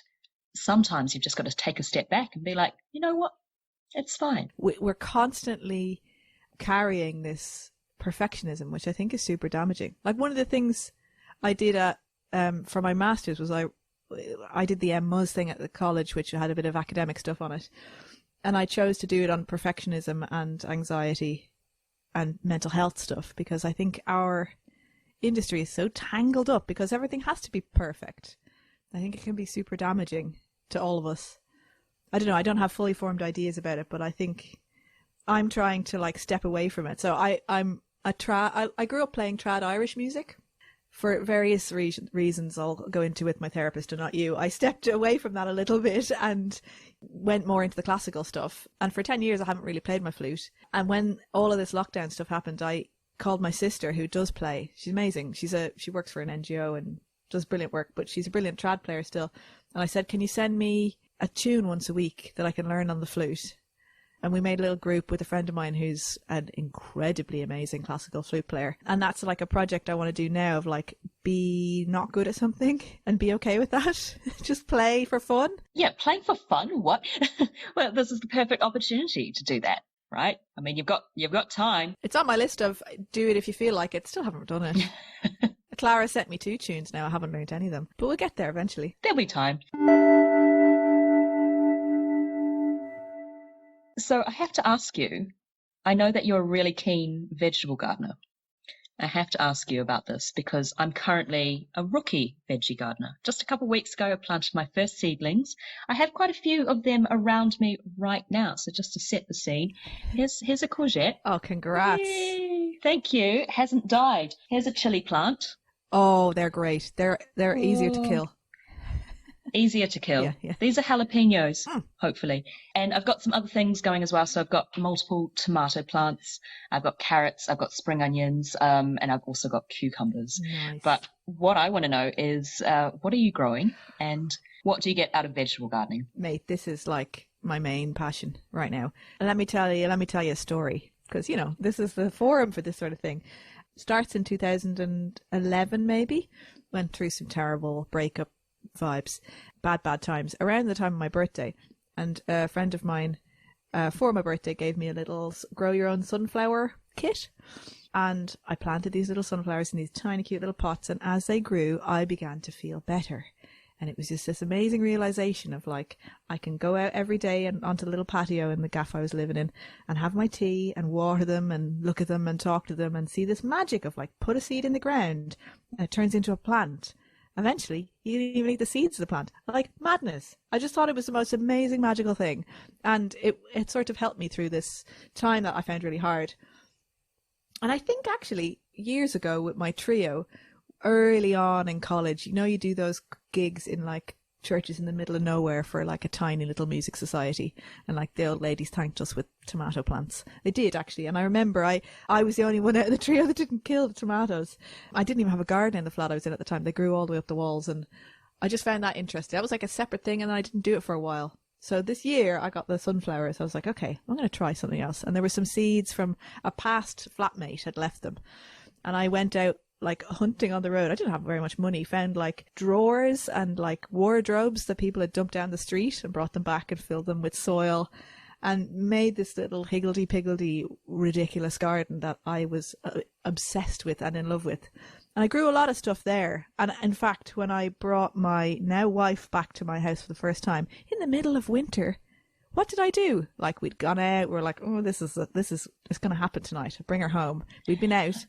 sometimes you've just got to take a step back and be like, you know what, it's fine. We're constantly carrying this perfectionism, which I think is super damaging. Like one of the things I did for my master's was I did the MMUS thing at the college, which had a bit of academic stuff on it. And I chose to do it on perfectionism and anxiety and mental health stuff, because I think our industry is so tangled up because everything has to be perfect. I think it can be super damaging to all of us. I don't know. I don't have fully formed ideas about it, but I think I'm trying to like step away from it. So I grew up playing trad Irish music for various reasons I'll go into with my therapist and not you, I stepped away from that a little bit and went more into the classical stuff. And for 10 years, I haven't really played my flute. And when all of this lockdown stuff happened, I called my sister, who does play. She's amazing. She works for an NGO and does brilliant work, but she's a brilliant trad player still. And I said, can you send me a tune once a week that I can learn on the flute? And we made a little group with a friend of mine who's an incredibly amazing classical flute player. And that's like a project I want to do now, of like, be not good at something and be okay with that. Just play for fun. Yeah, playing for fun? What? Well, this is the perfect opportunity to do that, right? I mean, you've got time. It's on my list of do it if you feel like it. Still haven't done it. Clara sent me 2 tunes now. I haven't learned any of them, but we'll get there eventually. There'll be time. So I have to ask you, I know that you're a really keen vegetable gardener. I have to ask you about this because I'm currently a rookie veggie gardener. Just a couple of weeks ago, I planted my first seedlings. I have quite a few of them around me right now. So just to set the scene, here's a courgette. Oh, congrats. Yay. Thank you. It hasn't died. Here's a chili plant. Oh, they're great. They're easier to kill. Easier to kill. Yeah. These are jalapenos, hopefully. And I've got some other things going as well. So I've got multiple tomato plants. I've got carrots. I've got spring onions. And I've also got cucumbers. Nice. But what I want to know is, what are you growing and what do you get out of vegetable gardening? Mate, this is like my main passion right now. And let me tell you a story. Because, you know, this is the forum for this sort of thing. Starts in 2011, maybe. Went through some terrible breakup vibes, bad times around the time of my birthday, and a friend of mine for my birthday gave me a little grow your own sunflower kit, and I planted these little sunflowers in these tiny cute little pots, and as they grew I began to feel better. And it was just this amazing realization of like, I can go out every day and onto the little patio in the gaff I was living in and have my tea and water them and look at them and talk to them and see this magic of like, put a seed in the ground and it turns into a plant. Eventually, you didn't even eat the seeds of the plant. Like, madness. I just thought it was the most amazing, magical thing. And it sort of helped me through this time that I found really hard. And I think actually, years ago with my trio, early on in college, you know, you do those gigs in like churches in the middle of nowhere for like a tiny little music society, and like the old ladies thanked us with tomato plants. They did actually, and I remember I was the only one out of the trio that didn't kill the tomatoes. I didn't even have a garden in the flat I was in at the time. They grew all the way up the walls, and I just found that interesting. That was like a separate thing, and I didn't do it for a while. So this year I got the sunflowers. I was like, okay, I'm going to try something else. And there were some seeds from a past flatmate had left them, and I went out like hunting on the road. I didn't have very much money. Found like drawers and like wardrobes that people had dumped down the street and brought them back and filled them with soil and made this little higgledy-piggledy ridiculous garden that I was obsessed with and in love with. And I grew a lot of stuff there. And in fact, when I brought my now wife back to my house for the first time in the middle of winter, what did I do? Like, we'd gone out. We're like, oh, this is it's going to happen tonight. Bring her home. We'd been out.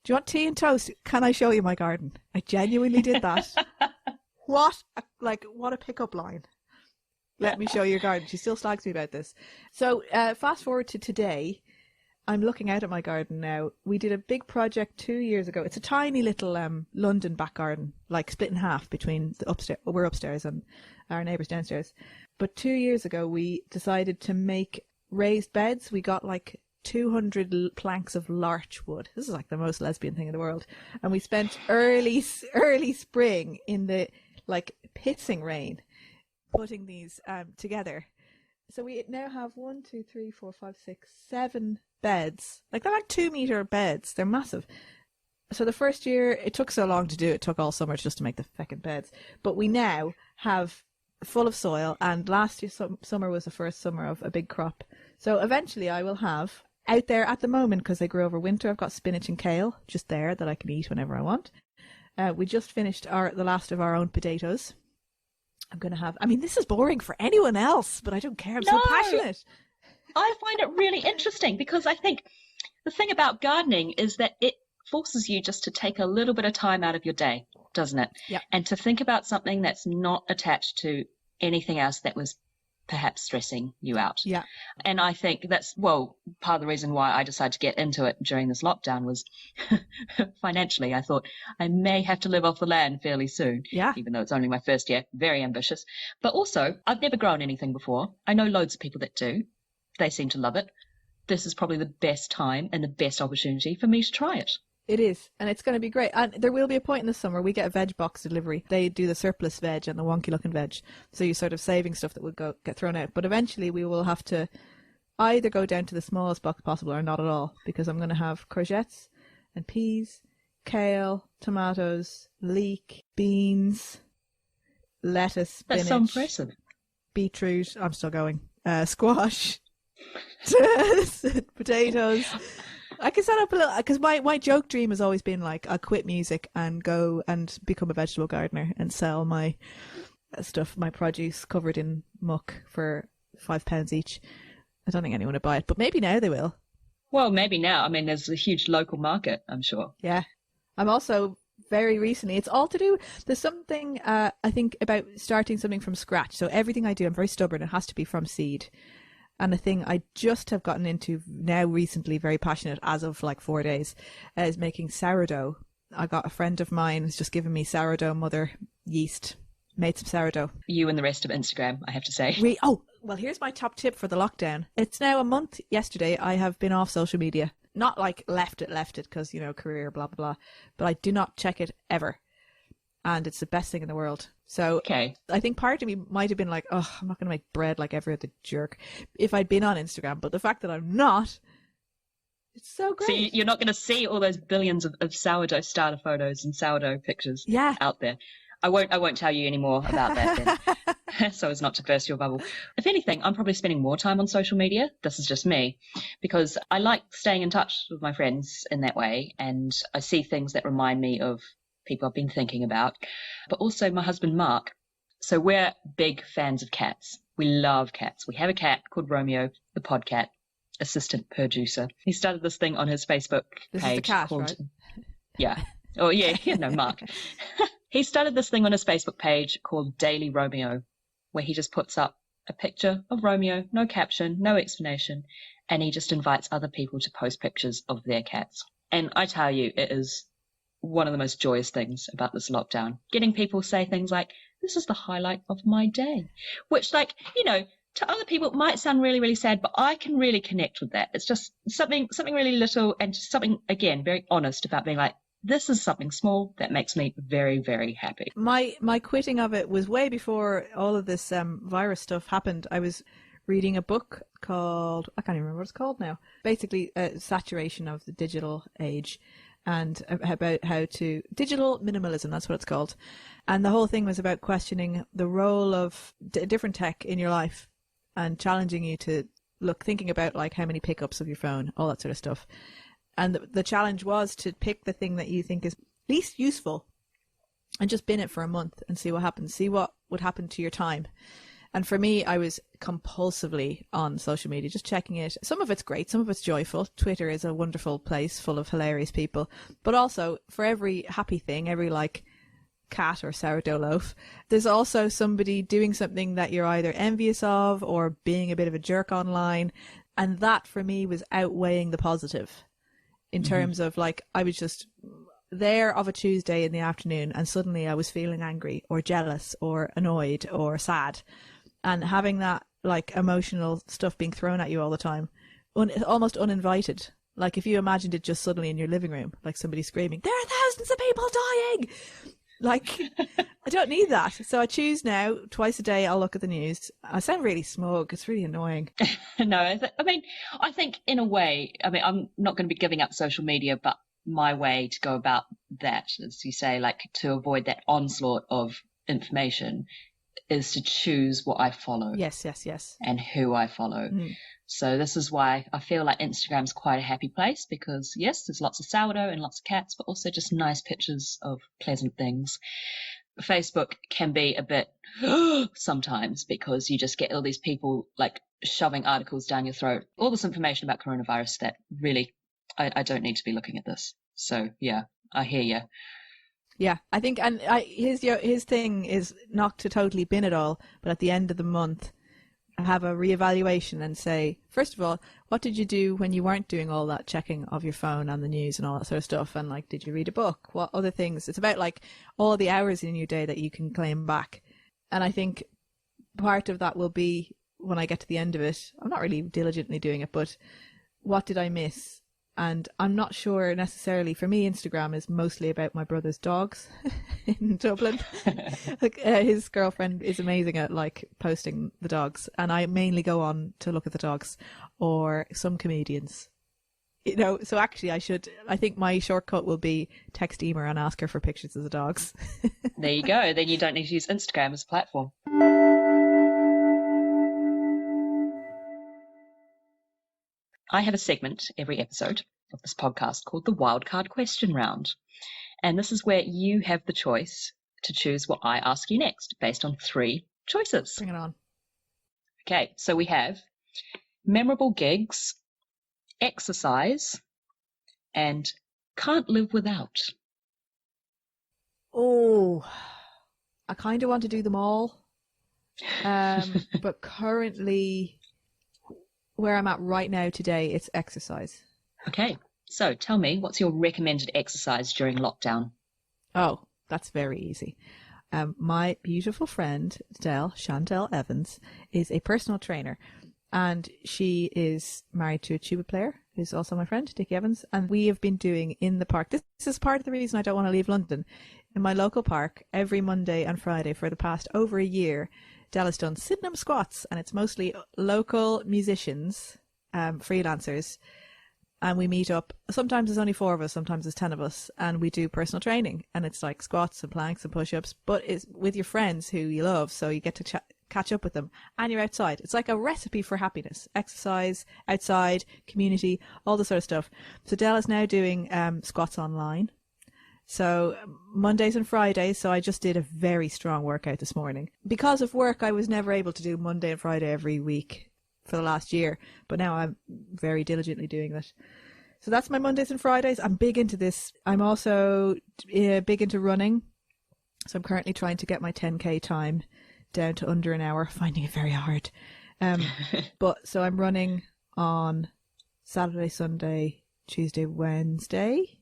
Do you want tea and toast? Can I show you my garden? I genuinely did that. What a pickup line. Let me show you your garden. She still slags me about this. So fast forward to today. I'm looking out at my garden now. We did a big project 2 years ago. It's a tiny little London back garden, like split in half between the upstairs. We're upstairs and our neighbours downstairs. But 2 years ago, we decided to make raised beds. We got like 200 planks of larch wood. This is like the most lesbian thing in the world. And we spent early spring in the like pissing rain putting these together. So we now have 1, 2, 3, 4, 5, 6, 7 beds. Like, they're like 2-meter beds. They're massive. So the first year, it took so long to do. It took all summer just to make the feckin' beds. But we now have full of soil, and last year summer was the first summer of a big crop. So eventually I will have out there at the moment, because they grow over winter, I've got spinach and kale just there that I can eat whenever I want. We just finished the last of our own potatoes. I'm going to have, I mean, this is boring for anyone else, but I don't care. I'm so passionate. I find it really interesting because I think the thing about gardening is that it forces you just to take a little bit of time out of your day, doesn't it? Yeah. And to think about something that's not attached to anything else that was perhaps stressing you out. Yeah. And I think that's, well, part of the reason why I decided to get into it during this lockdown was financially. I thought I may have to live off the land fairly soon, Yeah. even though it's only my first year. Very ambitious. But also, I've never grown anything before. I know loads of people that do. They seem to love it. This is probably the best time and the best opportunity for me to try it. It is, and it's going to be great. And there will be a point in the summer we get a veg box delivery. They do the surplus veg and the wonky looking veg, so you're sort of saving stuff that would get thrown out. But eventually we will have to either go down to the smallest box possible or not at all, because I'm going to have courgettes and peas, kale, tomatoes, leek, beans, lettuce, spinach. That's so impressive. Beetroot. I'm still going. Squash, potatoes. I can set up a little, because my joke dream has always been like, I'll quit music and go and become a vegetable gardener and sell my stuff, my produce covered in muck for £5 each. I don't think anyone would buy it, but maybe now they will. Well, maybe now. I mean, there's a huge local market, I'm sure. Yeah. I'm also very recently, it's all to do, there's something, I think, about starting something from scratch. So everything I do, I'm very stubborn. It has to be from seed. And the thing I just have gotten into now recently, very passionate as of like 4 days, is making sourdough. I got a friend of mine who's just given me sourdough mother yeast. Made some sourdough. You and the rest of Instagram, I have to say. Well, here's my top tip for the lockdown. It's now a month yesterday I have been off social media. Not like left it because, you know, career, blah, blah, blah. But I do not check it ever. And it's the best thing in the world. So okay. I think part of me might have been like, oh, I'm not going to make bread like every other jerk if I'd been on Instagram. But the fact that I'm not, it's so great. So you're not going to see all those billions of sourdough starter photos and sourdough pictures out there. I won't tell you any more about that then, so as not to burst your bubble. If anything, I'm probably spending more time on social media. This is just me, because I like staying in touch with my friends in that way, and I see things that remind me of people I've been thinking about, but also my husband Mark. So we're big fans of cats. We love cats. We have a cat called Romeo, the podcat, assistant producer. He started this thing on his Facebook page. This is the cat, called, right? Yeah. Oh yeah, no, Mark. He started this thing on his Facebook page called Daily Romeo, where he just puts up a picture of Romeo, no caption, no explanation, and he just invites other people to post pictures of their cats. And I tell you, it is one of the most joyous things about this lockdown. Getting people say things like, this is the highlight of my day, which, like, you know, to other people it might sound really, really sad, but I can really connect with that. It's just something really little, and just something, again, very honest about being like, this is something small that makes me very, very happy. My quitting of it was way before all of this virus stuff happened. I was reading a book called, I can't even remember what it's called now, basically Saturation of the Digital Age, and about how to, digital minimalism, that's what it's called. And the whole thing was about questioning the role of different tech in your life and challenging you to thinking about like how many pickups of your phone, all that sort of stuff. And the challenge was to pick the thing that you think is least useful and just bin it for a month and see what happens, see what would happen to your time. And for me, I was compulsively on social media, just checking it. Some of it's great, some of it's joyful. Twitter is a wonderful place full of hilarious people. But also, for every happy thing, every like cat or sourdough loaf, there's also somebody doing something that you're either envious of or being a bit of a jerk online. And that for me was outweighing the positive. In terms of like, I was just there of a Tuesday in the afternoon and suddenly I was feeling angry or jealous or annoyed or sad, and having that like emotional stuff being thrown at you all the time, almost uninvited. Like if you imagined it just suddenly in your living room, like somebody screaming, there are thousands of people dying. Like, I don't need that. So I choose now, twice a day, I'll look at the news. I sound really smug. It's really annoying. No, I think in a way, I'm not going to be giving up social media, but my way to go about that, as you say, like to avoid that onslaught of information, is to choose what I follow. Yes. And who I follow. Mm. So this is why I feel like Instagram's quite a happy place, because yes, there's lots of sourdough and lots of cats, but also just nice pictures of pleasant things. Facebook can be a bit sometimes, because you just get all these people like shoving articles down your throat, all this information about coronavirus that really, I don't need to be looking at this. So yeah, I hear you. Yeah, I think, and his thing is not to totally bin it all, but at the end of the month, have a reevaluation and say, first of all, what did you do when you weren't doing all that checking of your phone and the news and all that sort of stuff? And like, did you read a book? What other things? It's about like all the hours in your day that you can claim back. And I think part of that will be when I get to the end of it, I'm not really diligently doing it, but what did I miss? And I'm not sure necessarily. For me, Instagram is mostly about my brother's dogs in Dublin. His girlfriend is amazing at like posting the dogs, and I mainly go on to look at the dogs or some comedians. You know, so actually I think my shortcut will be text Emer and ask her for pictures of the dogs. There you go. Then you don't need to use Instagram as a platform. I have a segment every episode of this podcast called the Wildcard Question Round. And this is where you have the choice to choose what I ask you next based on 3 choices. Bring it on. Okay, so we have memorable gigs, exercise, and can't live without. Oh, I kind of want to do them all. But currently, where I'm at right now today, it's exercise. Okay, so tell me, what's your recommended exercise during lockdown? Oh, that's very easy. My beautiful friend, Chantel Evans, is a personal trainer, and she is married to a tuba player who's also my friend, Dickie Evans, and we have been doing in the park. This is part of the reason I don't want to leave London. In my local park, every Monday and Friday for the past over a year, Del has done Sydenham squats, and it's mostly local musicians, freelancers, and we meet up. Sometimes there's only 4 of us, sometimes there's 10 of us, and we do personal training, and it's like squats and planks and push-ups, but it's with your friends who you love, so you get to catch up with them, and you're outside. It's like a recipe for happiness. Exercise, outside, community, all this sort of stuff. So Del is now doing squats online. So Mondays and Fridays, so I just did a very strong workout this morning. Because of work, I was never able to do Monday and Friday every week for the last year, but now I'm very diligently doing that. So that's my Mondays and Fridays. I'm big into this. I'm also big into running. So I'm currently trying to get my 10K time down to under an hour, finding it very hard. But so I'm running on Saturday, Sunday, Tuesday, Wednesday.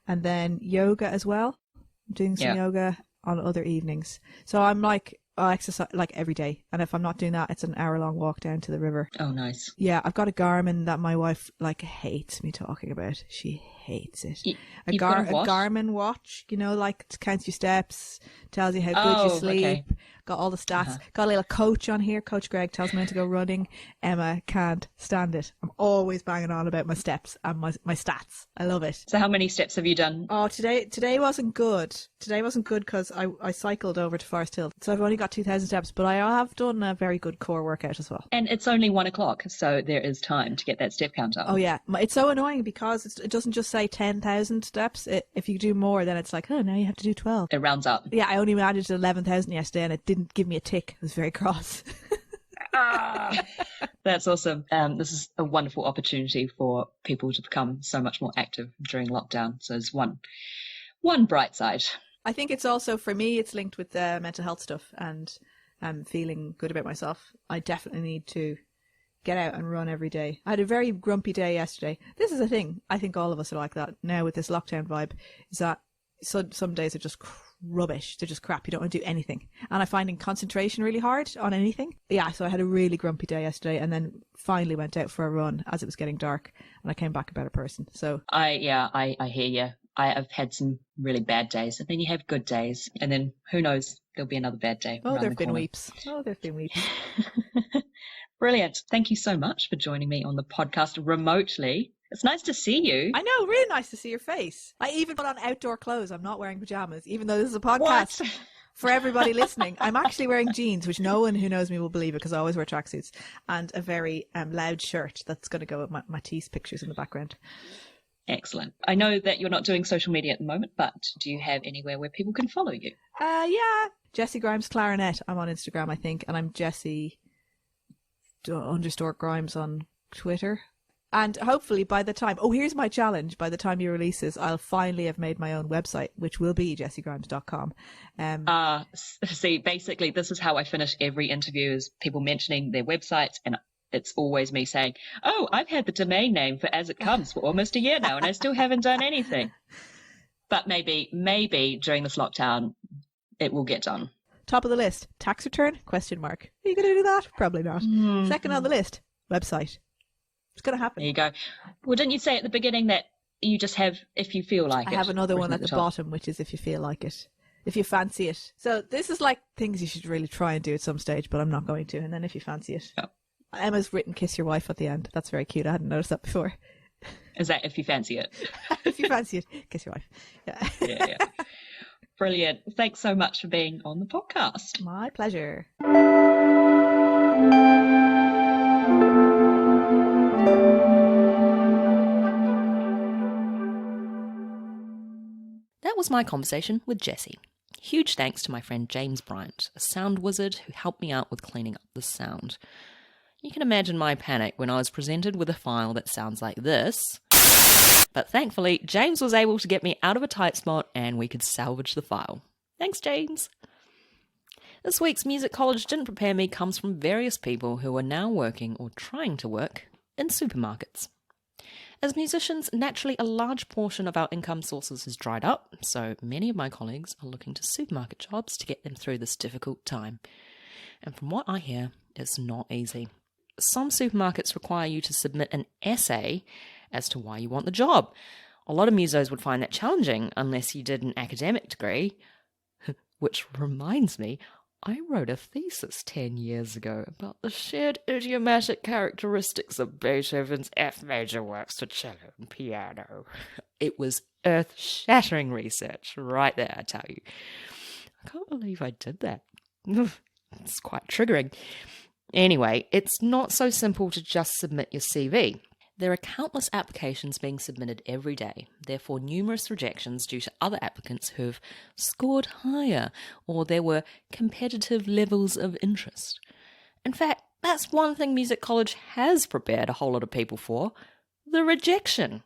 And then yoga as well. I'm doing some yoga on other evenings. So I'm like, I exercise like every day. And if I'm not doing that, it's an hour-long walk down to the river. Oh, nice. Yeah, I've got a Garmin that my wife like hates me talking about. She hates it. A Garmin watch, you know, like counts your steps, tells you how good you sleep. Okay. Got all the stats. Got a little coach on here. Coach Greg tells me when to go running. Emma can't stand it. I'm always banging on about my steps and my stats. I love it. So how many steps have you done? Oh, today wasn't good. Today wasn't good because I cycled over to Forest Hill. So I've only got 2,000 steps, but I have done a very good core workout as well. And it's only 1:00, so there is time to get that step count up. Oh yeah. It's so annoying because it doesn't just say 10,000 steps. If you do more, then it's like, oh, now you have to do 12. It rounds up. Yeah, I only managed 11,000 yesterday and it didn't give me a tick. I was very cross. That's awesome. This is a wonderful opportunity for people to become so much more active during lockdown. So there's one bright side. I think it's also, for me, it's linked with mental health stuff and feeling good about myself. I definitely need to get out and run every day. I had a very grumpy day yesterday. This is a thing. I think all of us are like that now with this lockdown vibe, is that some days are just rubbish. They're just crap. You don't want to do anything. And I'm finding concentration really hard on anything. Yeah, so I had a really grumpy day yesterday and then finally went out for a run as it was getting dark and I came back a better person. So I hear you. I've had some really bad days and then you have good days and then who knows, there'll be another bad day. Oh, there've been weeps. Brilliant. Thank you so much for joining me on the podcast remotely. It's nice to see you. I know, really nice to see your face. I even put on outdoor clothes. I'm not wearing pajamas, even though this is a podcast. What? For everybody listening. I'm actually wearing jeans, which no one who knows me will believe it because I always wear tracksuits, and a very loud shirt that's going to go with my Matisse pictures in the background. Excellent. I know that you're not doing social media at the moment, but do you have anywhere where people can follow you? Yeah. Jessie Grimes Clarinet. I'm on Instagram, I think, and I'm Jessie _Grimes on Twitter. And hopefully by the time, here's my challenge. By the time you release this, I'll finally have made my own website, which will be jessiegrimes.com. See, basically, this is how I finish every interview, is people mentioning their websites, and it's always me saying, I've had the domain name for As It Comes for almost a year now, and I still haven't done anything. But maybe during this lockdown, it will get done. Top of the list, tax return, ? Are you going to do that? Probably not. Second on the list, website. It's going to happen. There you go. Well, didn't you say at the beginning that you just have if you feel like it? I have another one at the top. bottom, which is if you feel like it. If you fancy it. So this is like things you should really try and do at some stage, but I'm not going to. And then if you fancy it. Oh. Emma's written kiss your wife at the end. That's very cute. I hadn't noticed that before. Is that if you fancy it? If you fancy it, kiss your wife. Yeah. Yeah. Brilliant. Thanks so much for being on the podcast. My pleasure. That was my conversation with Jessie. Huge thanks to my friend James Bryant, a sound wizard who helped me out with cleaning up the sound. You can imagine my panic when I was presented with a file that sounds like this. But thankfully, James was able to get me out of a tight spot and we could salvage the file. Thanks, James. This week's Music College Didn't Prepare Me comes from various people who are now working or trying to work in supermarkets. As musicians, naturally a large portion of our income sources has dried up, so many of my colleagues are looking to supermarket jobs to get them through this difficult time. And from what I hear, it's not easy. Some supermarkets require you to submit an essay as to why you want the job. A lot of musos would find that challenging unless you did an academic degree. Which reminds me, I wrote a thesis 10 years ago about the shared idiomatic characteristics of Beethoven's F major works for cello and piano. It was earth-shattering research right there, I tell you. I can't believe I did that. It's quite triggering. Anyway, it's not so simple to just submit your CV. There are countless applications being submitted every day, therefore numerous rejections due to other applicants who've scored higher, or there were competitive levels of interest. In fact, that's one thing Music College has prepared a whole lot of people for: the rejection.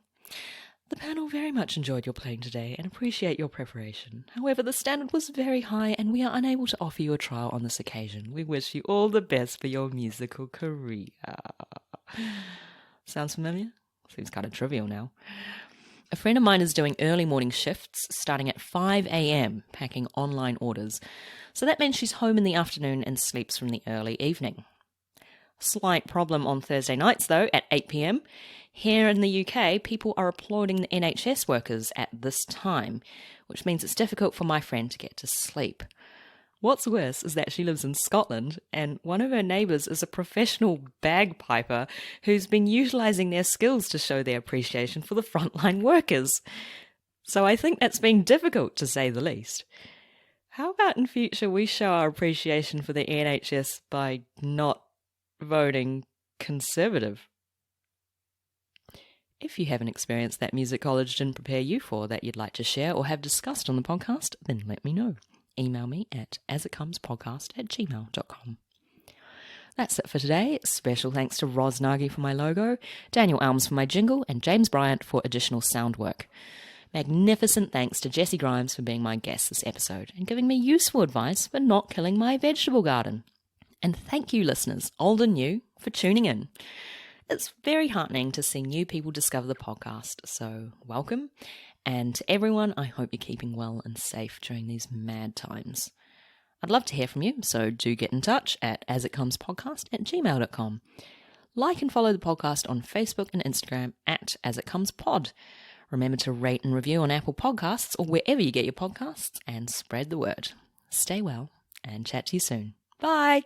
The panel very much enjoyed your playing today and appreciate your preparation. However, the standard was very high and we are unable to offer you a trial on this occasion. We wish you all the best for your musical career. Sounds familiar? Seems kind of trivial now. A friend of mine is doing early morning shifts starting at 5 a.m, packing online orders. So that means she's home in the afternoon and sleeps from the early evening. Slight problem on Thursday nights though, at 8 p.m. Here in the UK, people are applauding the NHS workers at this time, which means it's difficult for my friend to get to sleep. What's worse is that she lives in Scotland, and one of her neighbours is a professional bagpiper who's been utilising their skills to show their appreciation for the frontline workers. So I think that's been difficult, to say the least. How about in future we show our appreciation for the NHS by not voting Conservative? If you have an experience that Music College didn't prepare you for that you'd like to share or have discussed on the podcast, then let me know. Email me at asitcomespodcast@gmail.com. That's it for today. Special thanks to Roz Nagy for my logo, Daniel Elms for my jingle, and James Bryant for additional sound work. Magnificent thanks to Jessie Grimes for being my guest this episode and giving me useful advice for not killing my vegetable garden. And thank you, listeners, old and new, for tuning in. It's very heartening to see new people discover the podcast, so welcome. And to everyone, I hope you're keeping well and safe during these mad times. I'd love to hear from you, so do get in touch at asitcomespodcast@gmail.com. Like and follow the podcast on Facebook and Instagram at asitcomespod. Remember to rate and review on Apple Podcasts or wherever you get your podcasts, and spread the word. Stay well, and chat to you soon. Bye!